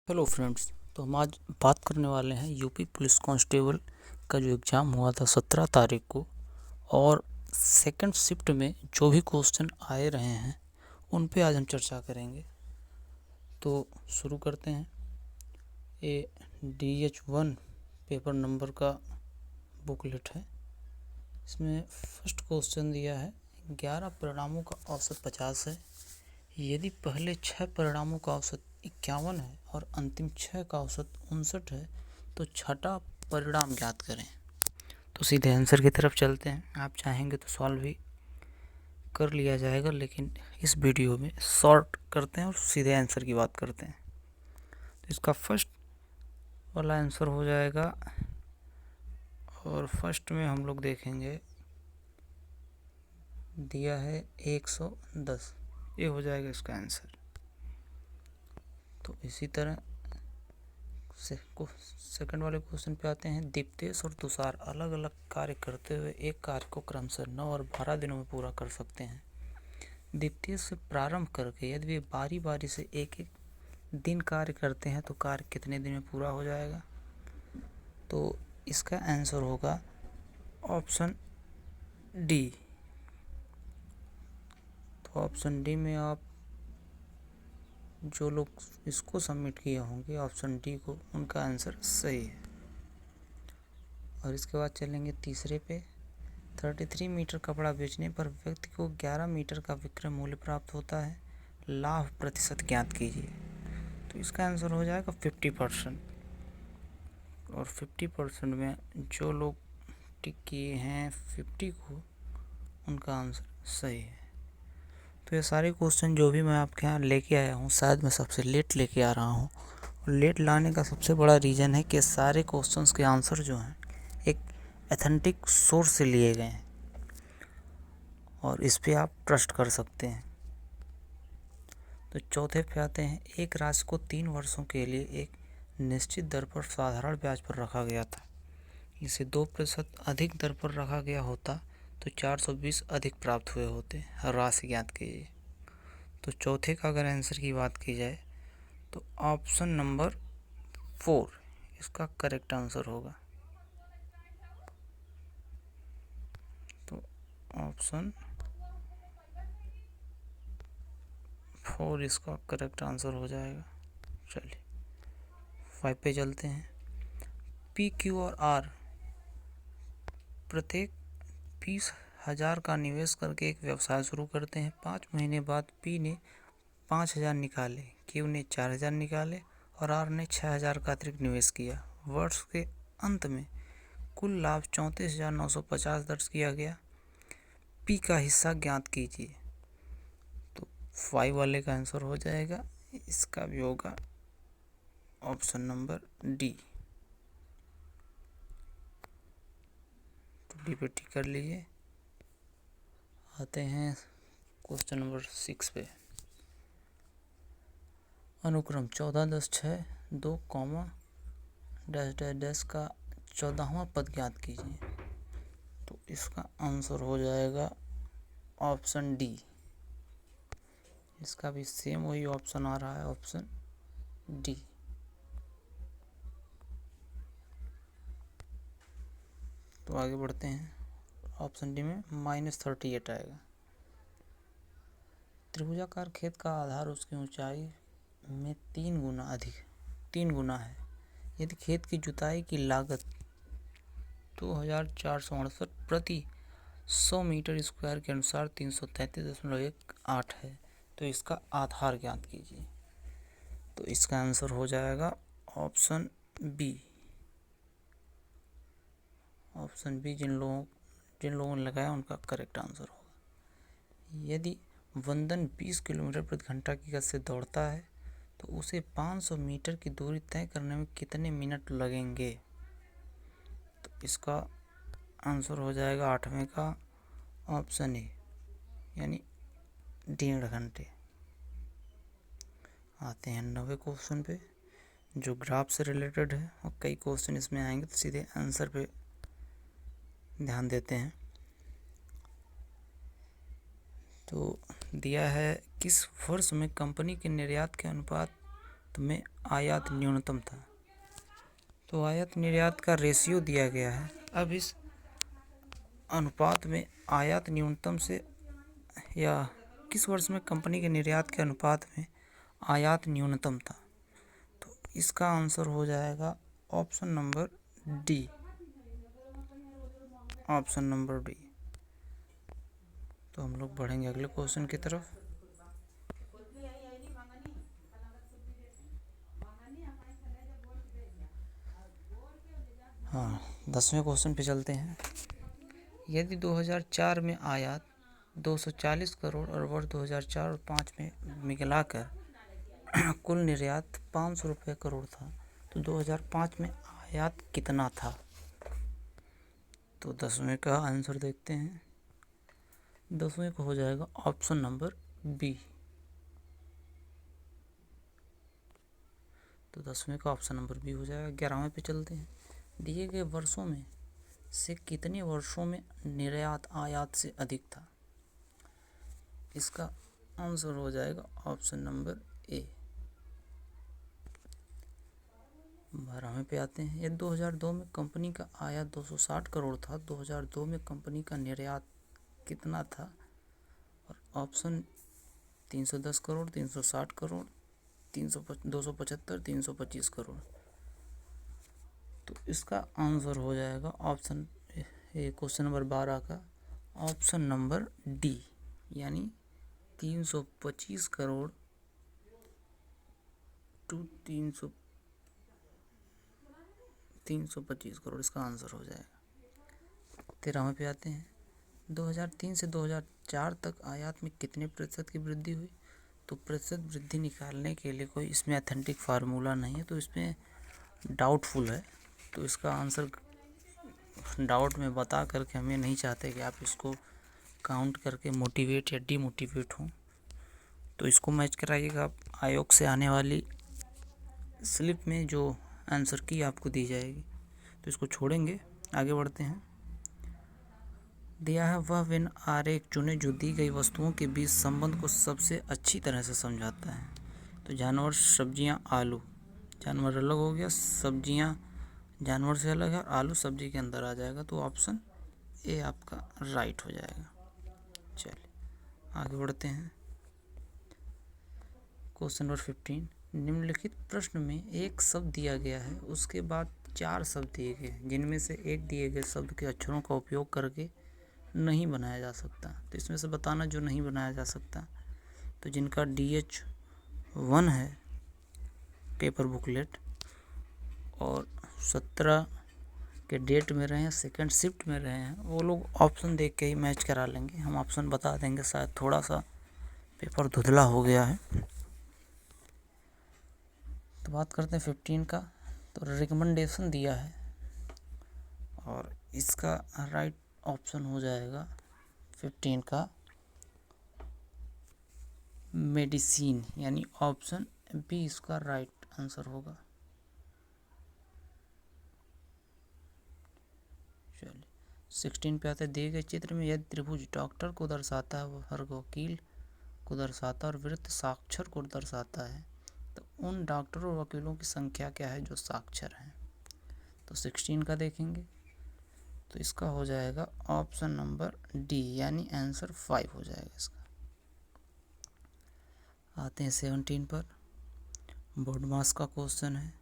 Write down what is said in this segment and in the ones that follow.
Hello friends. तो हम आज बात करने वाले हैं यूपी पुलिस कांस्टेबल का जो एग्ज़ाम हुआ था 17 तारीख को, और सेकंड शिफ्ट में जो भी क्वेश्चन आए रहे हैं उन पे आज हम चर्चा करेंगे। तो शुरू करते हैं। ये DH1 पेपर नंबर का बुकलेट है। इसमें फर्स्ट क्वेश्चन दिया है 11 परिणामों का औसत 50 है। यदि पहले 6 परिणामों का औसत 51 है और अंतिम 6 का औसत 59 है तो छठा परिणाम ज्ञात करें। तो सीधे आंसर की तरफ चलते हैं। आप चाहेंगे तो सॉल्व भी कर लिया जाएगा, लेकिन इस वीडियो में शॉर्ट करते हैं और सीधे आंसर की बात करते हैं। तो इसका फर्स्ट वाला आंसर हो जाएगा, और फर्स्ट में हम लोग देखेंगे दिया है 110, ये हो जाएगा इसका आंसर। तो इसी तरह सेकंड वाले क्वेश्चन पे आते हैं। दीप्तेश और तुषार अलग अलग कार्य करते हुए एक कार्य को क्रमशः 9 और 12 दिनों में पूरा कर सकते हैं। दीप्तेश से प्रारंभ करके यदि वे बारी बारी से एक एक दिन कार्य करते हैं तो कार्य कितने दिन में पूरा हो जाएगा। तो इसका आंसर होगा ऑप्शन डी। तो ऑप्शन डी में आप जो लोग इसको सबमिट किए होंगे ऑप्शन डी को, उनका आंसर सही है। और इसके बाद चलेंगे तीसरे पे। 33 मीटर कपड़ा बेचने पर व्यक्ति को 11 मीटर का विक्रय मूल्य प्राप्त होता है। लाभ प्रतिशत ज्ञात कीजिए। तो इसका आंसर हो जाएगा 50%। और 50% में जो लोग टिक किए हैं 50 को, उनका आंसर सही है। तो ये सारे क्वेश्चन जो भी मैं आपके यहाँ लेके आया हूँ, शायद मैं सबसे लेट लेके आ रहा हूँ। और लेट लाने का सबसे बड़ा रीज़न है कि सारे क्वेश्चंस के आंसर जो हैं एक एथेंटिक सोर्स से लिए गए हैं और इस पे आप ट्रस्ट कर सकते हैं। तो चौथे पे आते हैं। एक राशि को 3 वर्षों के लिए एक निश्चित दर पर साधारण ब्याज पर रखा गया था। इसे 2% अधिक दर पर रखा गया होता तो 420 अधिक प्राप्त हुए होते। राशि ज्ञात कीजिए। तो चौथे का अगर आंसर की बात की जाए तो ऑप्शन नंबर 4 इसका करेक्ट आंसर होगा। तो ऑप्शन 4 इसका करेक्ट आंसर हो जाएगा। चलिए 5 पे चलते हैं। पी, क्यू और आर प्रत्येक 20,000 का निवेश करके एक व्यवसाय शुरू करते हैं। 5 महीने बाद पी ने 5,000 निकाले, क्यू ने 4,000 निकाले और आर ने 6,000 का अतिरिक्त निवेश किया। वर्ष के अंत में कुल लाभ 34,950 दर्ज किया गया। पी का हिस्सा ज्ञात कीजिए। तो 5 वाले का आंसर हो जाएगा, इसका भी होगा ऑप्शन नंबर डी। तो डी पे टिक कर लीजिए। आते हैं क्वेश्चन नंबर 6 पे। अनुक्रम 14-6 2 कॉमा डैश डैश डैश का 14वां पद ज्ञात कीजिए। तो इसका आंसर हो जाएगा ऑप्शन डी। इसका भी सेम वही ऑप्शन आ रहा है, ऑप्शन डी। तो आगे बढ़ते हैं। ऑप्शन डी में -38 आएगा। त्रिभुजाकार खेत का आधार उसकी ऊंचाई में 3 गुना है। यदि खेत की जुताई की लागत 2,468 प्रति 100 मीटर स्क्वायर के अनुसार 333.18 है तो इसका आधार ज्ञात कीजिए। तो इसका आंसर हो जाएगा ऑप्शन बी। ऑप्शन बी जिन लोगों ने लगाया उनका करेक्ट आंसर होगा। यदि वंदन 20 किलोमीटर प्रति घंटा की गति से दौड़ता है तो उसे 500 मीटर की दूरी तय करने में कितने मिनट लगेंगे। तो इसका आंसर हो जाएगा 8वें का ऑप्शन ए, यानी 1.5 घंटे। आते हैं 9वें क्वेश्चन पे, जो ग्राफ से रिलेटेड है और कई क्वेश्चन इसमें आएंगे, तो सीधे आंसर पे ध्यान देते हैं। तो दिया है किस वर्ष में कंपनी के निर्यात के अनुपात में आयात न्यूनतम था। तो आयात निर्यात का रेशियो दिया गया है। अब इस अनुपात में आयात न्यूनतम से या किस वर्ष में कंपनी के निर्यात के अनुपात में आयात न्यूनतम था, तो इसका आंसर हो जाएगा option number D. Option number D. तो हम लोग बढ़ेंगे अगले क्वेश्चन की तरफ। हाँ, 10वें क्वेश्चन पे चलते हैं। यदि 2004 में आयात 240 करोड़ और वर्ष 2004 और 5 में मिलाकर कुल निर्यात 500 रुपये करोड़ था, तो 2005 में आयात कितना था? तो 10वें का आंसर देखते हैं। 10वें को हो जाएगा ऑप्शन नंबर बी। तो 10वें का ऑप्शन नंबर बी हो जाएगा। 11वें पे चलते हैं। दिए गए वर्षों में से कितने वर्षों में निर्यात आयात से अधिक था? इसका आंसर हो जाएगा ऑप्शन नंबर ए। 12वें पे आते हैं। यदि 2002 में कंपनी का आयात 260 करोड़ था, 2002 में कंपनी का निर्यात कितना था? और ऑप्शन 310 करोड़, 360 करोड़, 275, 325 करोड़। तो इसका आंसर हो जाएगा ऑप्शन क्वेश्चन नंबर 12 का ऑप्शन नंबर डी, यानी 325 करोड़ टू 325 करोड़ इसका आंसर हो जाएगा। 13वें पे आते हैं। 2003 से 2004 तक आयात में कितने प्रतिशत की वृद्धि हुई? तो प्रतिशत वृद्धि निकालने के लिए कोई इसमें अथेंटिक फार्मूला नहीं है, तो इसमें डाउटफुल है। तो इसका आंसर डाउट में बता करके हमें नहीं चाहते कि आप इसको काउंट करके मोटिवेट या डीमोटिवेट हों। तो इसको मैच कराइएगा आप आयोग से आने वाली स्लिप में जो आंसर की आपको दी जाएगी। तो इसको छोड़ेंगे, आगे बढ़ते हैं। दिया है वह वेन आरेख चुने जो दी गई वस्तुओं के बीच संबंध को सबसे अच्छी तरह से समझाता है। तो जानवर, सब्जियां, आलू। जानवर अलग हो गया, सब्जियां जानवर से अलग है और आलू सब्जी के अंदर आ जाएगा। तो ऑप्शन ए आपका राइट हो जाएगा। चलिए आगे बढ़ते हैं। Question number 15। निम्नलिखित प्रश्न में एक शब्द दिया गया है, उसके बाद 4 शब्द दिए गए हैं, जिनमें से एक दिए गए शब्द के अक्षरों का उपयोग करके नहीं बनाया जा सकता। तो इसमें से बताना जो नहीं बनाया जा सकता। तो जिनका DH1 है पेपर बुकलेट और 17 के डेट में रहे हैं, सेकंड शिफ्ट में रहे हैं, वो लोग ऑप्शन देख के ही मैच करा लेंगे। हम ऑप्शन बता देंगे, शायद थोड़ा सा पेपर धुंधला हो गया है। तो बात करते हैं 15 का। तो रिकमेंडेशन दिया है और इसका राइट ऑप्शन हो जाएगा 15 का मेडिसिन, यानी ऑप्शन बी इसका राइट आंसर होगा। चलिए 16 पे आते हैं। दिए गए चित्र में यदि त्रिभुज डॉक्टर को दर्शाता है, वर्ग वकील को दर्शाता है और वृत्त साक्षर को दर्शाता है, तो उन डॉक्टरों और वकीलों की संख्या क्या है जो साक्षर हैं? तो 16 का देखेंगे तो इसका हो जाएगा ऑप्शन नंबर डी, यानी आंसर 5 हो जाएगा इसका। आते हैं 17 पर। बोर्ड मास का क्वेश्चन है।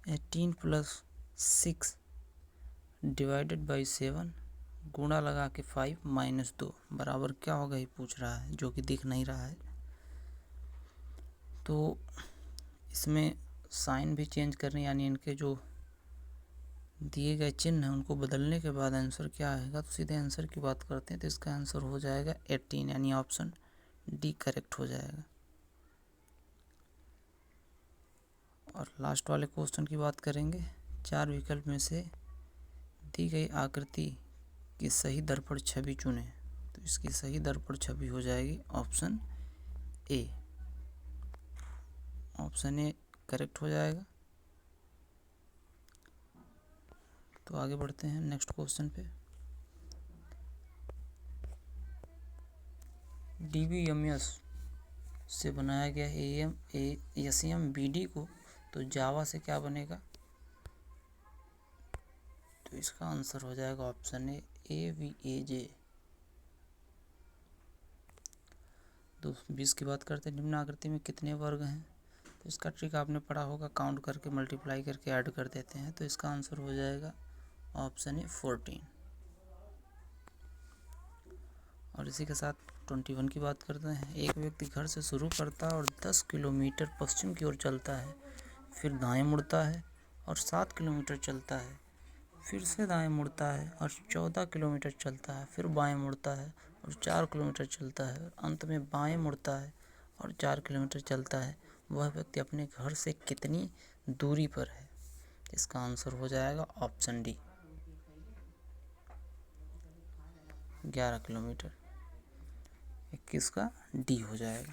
18 + 6 डिवाइडेड बाई 7 गुणा लगा के 5 - 2 बराबर क्या होगा ये पूछ रहा है, जो कि दिख नहीं रहा है। तो इसमें साइन भी चेंज करने, यानी इनके जो दिए गए चिन्ह हैं उनको बदलने के बाद आंसर क्या आएगा। तो सीधे आंसर की बात करते हैं तो इसका आंसर हो जाएगा 18, यानी ऑप्शन डी करेक्ट हो जाएगा। और लास्ट वाले क्वेश्चन की बात करेंगे। 4 विकल्प में से दी गई आकृति की सही दर्पण छवि चुने। तो इसकी सही दर्पण छवि हो जाएगी option A. Option A correct हो जाएगा। तो आगे बढ़ते हैं नेक्स्ट क्वेश्चन पे। DBMS से बनाया गया SAM-BD को, तो जावा से क्या बनेगा? तो इसका आंसर हो जाएगा ऑप्शन ए AVAJ। 20 की बात करते हैं। निम्न आकृति में कितने वर्ग हैं? तो इसका ट्रिक आपने पढ़ा होगा, काउंट करके मल्टीप्लाई करके ऐड कर देते हैं। तो इसका आंसर हो जाएगा ऑप्शन ए 14। और इसी के साथ 21 की बात करते हैं। एक व्यक्ति घर से शुरू करता है और 10 किलोमीटर पश्चिम की ओर चलता है, फिर दाएं मुड़ता है और 7 किलोमीटर चलता है, फिर से दाएं मुड़ता है और 14 किलोमीटर चलता है, फिर बाएं मुड़ता है और 4 किलोमीटर चलता है, और अंत में बाएं मुड़ता है और 4 किलोमीटर चलता है। वह व्यक्ति अपने घर से कितनी दूरी पर है? इसका आंसर हो जाएगा ऑप्शन डी 11 किलोमीटर। 21 का डी हो जाएगा।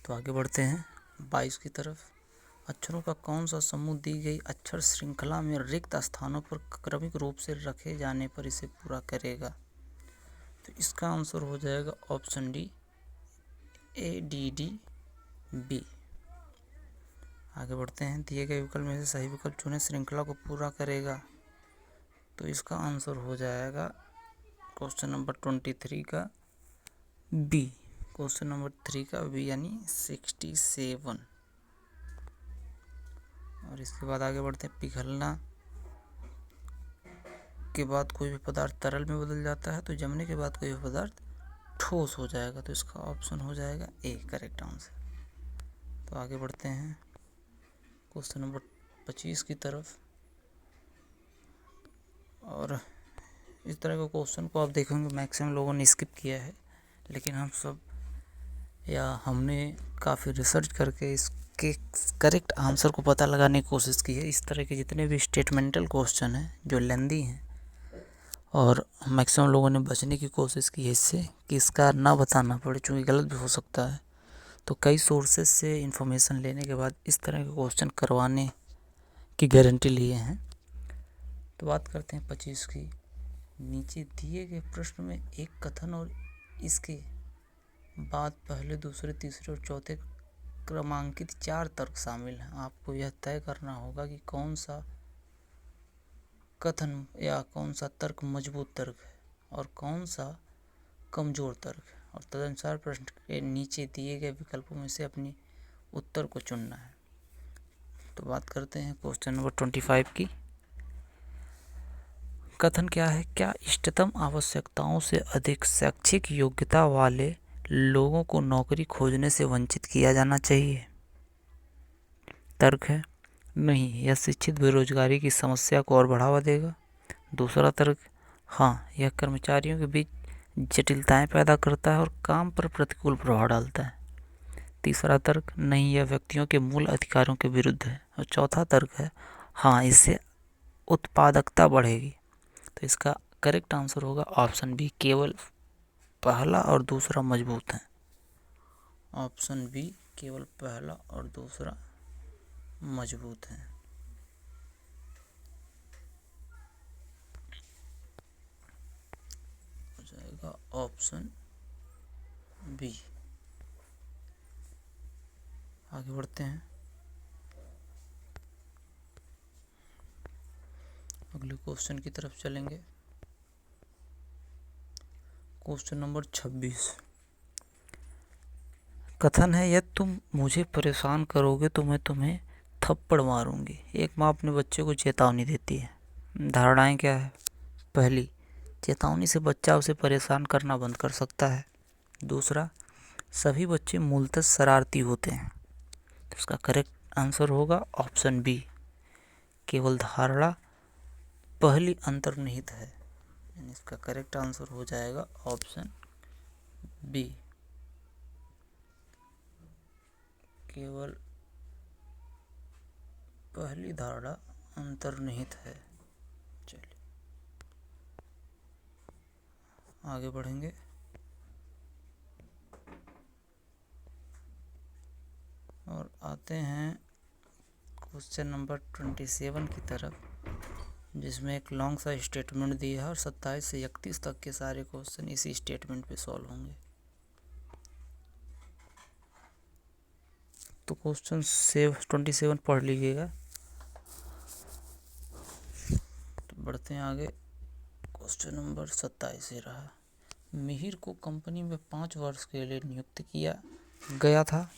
तो आगे बढ़ते हैं 22 की तरफ। अक्षरों का कौन सा समूह दी गई अक्षर श्रृंखला में रिक्त स्थानों पर क्रमिक रूप से रखे जाने पर इसे पूरा करेगा? तो इसका आंसर हो जाएगा ऑप्शन डी ADDB। आगे बढ़ते हैं। दिए गए विकल्प में से सही विकल्प चुनें, श्रृंखला को पूरा करेगा। तो इसका आंसर हो जाएगा क्वेश्चन नंबर 23 का बी। क्वेश्चन नंबर 3 का बी यानी 67। और इसके बाद आगे बढ़ते हैं। पिघलना के बाद कोई भी पदार्थ तरल में बदल जाता है, तो जमने के बाद कोई भी पदार्थ ठोस हो जाएगा। तो इसका ऑप्शन हो जाएगा ए करेक्ट आंसर। तो आगे बढ़ते हैं क्वेश्चन नंबर 25 की तरफ। और इस तरह के क्वेश्चन को आप देखेंगे मैक्सिमम लोगों ने स्किप किया है, लेकिन हमने काफ़ी रिसर्च करके इसके करेक्ट आंसर को पता लगाने की कोशिश की है। इस तरह के जितने भी स्टेटमेंटल क्वेश्चन हैं जो लेंदी हैं, और मैक्सिमम लोगों ने बचने की कोशिश की है इससे कि इसका ना बताना पड़े, चूँकि गलत भी हो सकता है। तो कई सोर्सेज से इंफॉर्मेशन लेने के बाद इस तरह के क्वेश्चन करवाने की गारंटी लिए हैं। तो बात करते हैं 25 की। नीचे दिए गए प्रश्न में एक कथन और इसके बाद पहले, दूसरे, तीसरे और चौथे क्रमांकित 4 तर्क शामिल हैं। आपको यह तय करना होगा कि कौन सा कथन या कौन सा तर्क मजबूत तर्क है और कौन सा कमज़ोर तर्क है, और तदनुसार प्रश्न के नीचे दिए गए विकल्पों में से अपने उत्तर को चुनना है। तो बात करते हैं क्वेश्चन नंबर 25 की। कथन क्या है? क्या इष्टतम आवश्यकताओं से अधिक शैक्षिक योग्यता वाले लोगों को नौकरी खोजने से वंचित किया जाना चाहिए? तर्क है नहीं, यह शिक्षित बेरोजगारी की समस्या को और बढ़ावा देगा। दूसरा तर्क, हाँ, यह कर्मचारियों के बीच जटिलताएं पैदा करता है और काम पर प्रतिकूल प्रभाव डालता है। तीसरा तर्क, नहीं, यह व्यक्तियों के मूल अधिकारों के विरुद्ध है। और चौथा तर्क है, हाँ, इससे उत्पादकता बढ़ेगी। तो इसका करेक्ट आंसर होगा ऑप्शन बी, केवल पहला और दूसरा मजबूत है। ऑप्शन बी, केवल पहला और दूसरा मजबूत है। हो जाएगा ऑप्शन बी। आगे बढ़ते हैं। अगले क्वेश्चन की तरफ चलेंगे। Question number 26। कथन है, यदि तुम मुझे परेशान करोगे तो मैं तुम्हें थप्पड़ मारूंगी। एक माँ अपने बच्चे को चेतावनी देती है। धारणाएं क्या है? पहली, चेतावनी से बच्चा उसे परेशान करना बंद कर सकता है। दूसरा, सभी बच्चे मूलतः शरारती होते हैं। तो इसका करेक्ट आंसर होगा ऑप्शन बी, केवल धारणा पहली अंतर्निहित है। यानी इसका करेक्ट आंसर हो जाएगा ऑप्शन बी, केवल पहली धारणा अंतर्निहित है। चलिए आगे बढ़ेंगे। और आते हैं क्वेश्चन नंबर 27 की तरफ, जिसमें एक लॉन्ग सा स्टेटमेंट दिया है और 27 से 31 तक के सारे क्वेश्चन इसी स्टेटमेंट पे सॉल्व होंगे। तो क्वेश्चन 27 पढ़ लीजिएगा। तो बढ़ते हैं आगे। क्वेश्चन नंबर 27 ये रहा। मिहिर को कंपनी में 5 वर्ष के लिए नियुक्त किया गया था।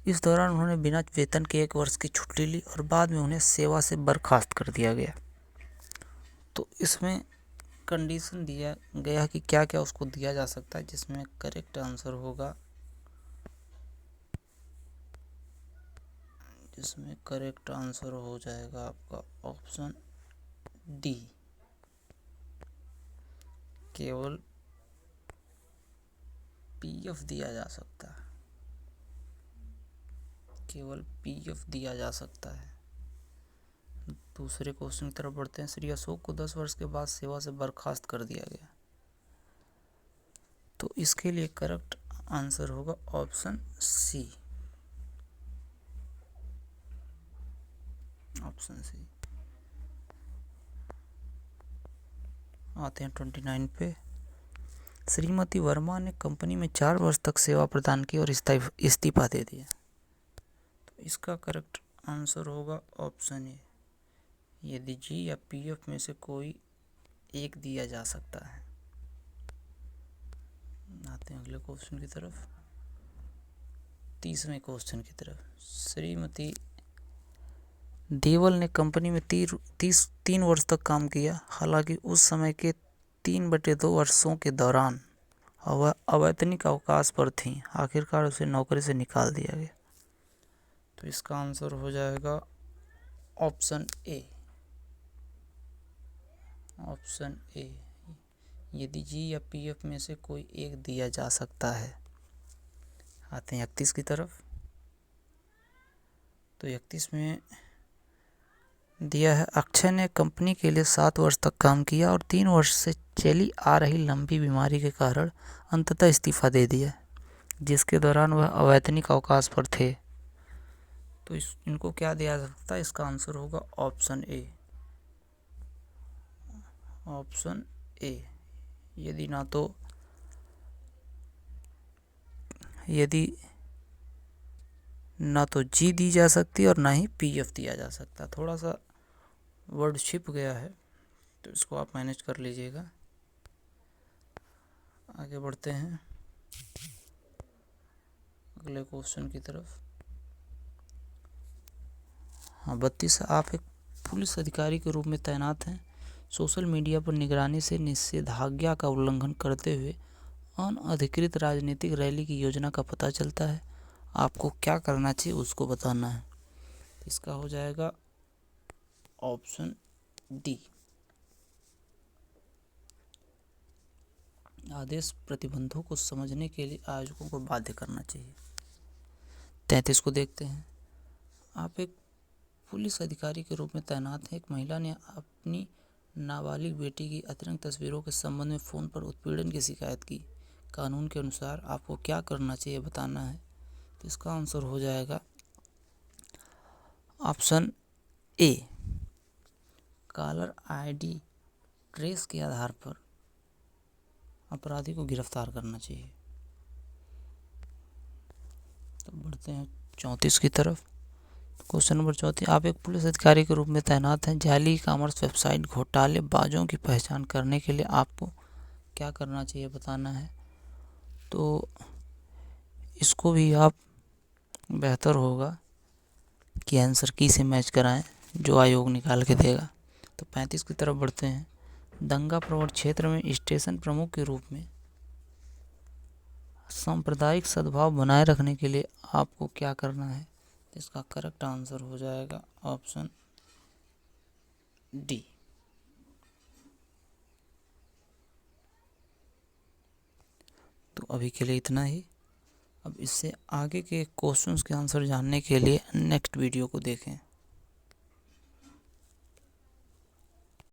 इस दौरान उन्होंने बिना वेतन के 1 वर्ष की छुट्टी ली और बाद में उन्हें सेवा से बर्खास्त कर दिया गया। तो इसमें कंडीशन दिया गया कि क्या क्या उसको दिया जा सकता है, जिसमें करेक्ट आंसर होगा, जिसमें करेक्ट आंसर हो जाएगा आपका ऑप्शन डी, केवल पीएफ दिया जा सकता है, केवल पीएफ दिया जा सकता है। दूसरे क्वेश्चन की तरफ बढ़ते हैं। श्री अशोक को 10 वर्ष के बाद सेवा से बर्खास्त कर दिया गया। तो इसके लिए करेक्ट आंसर होगा ऑप्शन सी, ऑप्शन सी। आते हैं 29 पे। श्रीमती वर्मा ने कंपनी में 4 वर्ष तक सेवा प्रदान की और इस्तीफा दे दिया। तो इसका करेक्ट आंसर होगा ऑप्शन ए, यदि जी या पीएफ में से कोई एक दिया जा सकता है। आते हैं अगले क्वेश्चन की तरफ, 30वें क्वेश्चन की तरफ। श्रीमती देवल ने कंपनी में 3 वर्ष तक काम किया। हालांकि उस समय के 3/2 वर्षों के दौरान अवैतनिक अवकाश पर थी। आखिरकार उसे नौकरी से निकाल दिया गया। तो इसका आंसर हो जाएगा ऑप्शन ए, ऑप्शन ए, यदि जी या पीएफ में से कोई एक दिया जा सकता है। आते हैं 31 की तरफ। तो 31 में दिया है, अक्षय ने कंपनी के लिए 7 वर्ष तक काम किया और 3 वर्ष से चली आ रही लंबी बीमारी के कारण अंततः इस्तीफा दे दिया, जिसके दौरान वह अवैतनिक अवकाश पर थे। तो इनको क्या दिया जा सकता है? इसका आंसर होगा ऑप्शन ए, ऑप्शन ए, यदि ना तो जी दी जा सकती और ना ही पीएफ दिया जा सकता। थोड़ा सा वर्ड छिप गया है, तो इसको आप मैनेज कर लीजिएगा। आगे बढ़ते हैं अगले क्वेश्चन की तरफ। हाँ, 32। आप एक पुलिस अधिकारी के रूप में तैनात हैं। सोशल मीडिया पर निगरानी से निषेधाज्ञा का उल्लंघन करते हुए अनअधिकृत राजनीतिक रैली की योजना का पता चलता है। आपको क्या करना चाहिए उसको बताना है। इसका हो जाएगा ऑप्शन डी, आदेश प्रतिबंधों को समझने के लिए आयोजकों को बाध्य करना चाहिए। 33 को देखते हैं। आप एक पुलिस अधिकारी के रूप में तैनात हैं। एक महिला ने अपनी नाबालिग बेटी की अतिरंग तस्वीरों के संबंध में फ़ोन पर उत्पीड़न की शिकायत की। कानून के अनुसार आपको क्या करना चाहिए बताना है। तो इसका आंसर हो जाएगा option A, caller ID trace के आधार पर अपराधी को गिरफ्तार करना चाहिए। तो बढ़ते हैं 34 की तरफ। Question number 34। आप एक पुलिस अधिकारी के रूप में तैनात हैं। जाली ई कॉमर्स वेबसाइट घोटालेबाजों की पहचान करने के लिए आपको क्या करना चाहिए बताना है। तो इसको भी आप बेहतर होगा कि आंसर की से मैच कराएं, जो आयोग निकाल के देगा। तो 35 की तरफ बढ़ते हैं। दंगा प्रवण क्षेत्र में स्टेशन प्रमुख के रूप में सांप्रदायिक सद्भाव बनाए रखने के लिए आपको क्या करना है। तो इसका करेक्ट आंसर हो जाएगा ऑप्शन डी। तो अभी के लिए इतना ही। अब इससे आगे के क्वेश्चंस के आंसर जानने के लिए नेक्स्ट वीडियो को देखें।